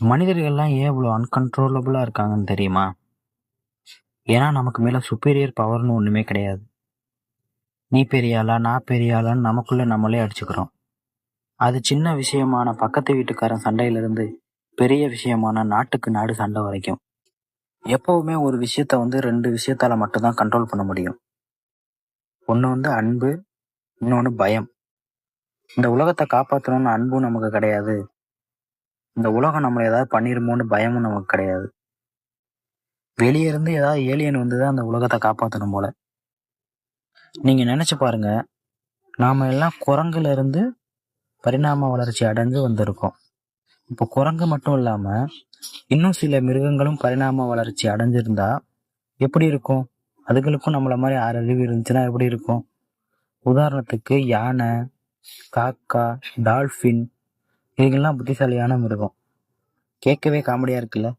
மனிதர்கள்லாம் ஏன் இவ்வளோ அன்கண்ட்ரோலபுளாக இருக்காங்கன்னு தெரியுமா? ஏன்னா நமக்கு மேலே சுப்பீரியர் பவர்னு ஒன்றுமே கிடையாது. நீ பெரிய ஆளா, நான் பெரிய ஆளான்னு நமக்குள்ள நம்மளே அடிச்சுக்கிறோம். அது சின்ன விஷயமான பக்கத்து வீட்டுக்காரன் சண்டையிலிருந்து பெரிய விஷயமான நாட்டுக்கு நாடு சண்டை வரைக்கும். எப்பவுமே ஒரு விஷயத்த ரெண்டு விஷயத்தால மட்டும்தான் கண்ட்ரோல் பண்ண முடியும். ஒன்று அன்பு, இன்னொன்று பயம். இந்த உலகத்தை காப்பாற்றணும்னு அன்பும் நமக்கு கிடையாது. இந்த உலகம் நம்மளை ஏதாவது பண்ணிருமோன்னு பயமும் நமக்கு கிடையாது. வெளியே இருந்து ஏதாவது ஏலியன் தான் அந்த உலகத்தை காப்பாற்றணும் போல. நீங்க நினைச்சு பாருங்க, நாம எல்லாம் குரங்குல இருந்து பரிணாம வளர்ச்சி அடைஞ்சு வந்திருக்கோம். இப்போ குரங்கு மட்டும் இல்லாம இன்னும் சில மிருகங்களும் பரிணாம வளர்ச்சி அடைஞ்சிருந்தா எப்படி இருக்கும்? அதுகளுக்கும் நம்மள மாதிரி 6 அறிவு இருந்துச்சுன்னா எப்படி இருக்கும்? உதாரணத்துக்கு யானை, காக்கா, டால்பின், இதுங்கெல்லாம் புத்திசாலியான மிருகம். கேட்கவே காமெடியா இருக்குல்ல?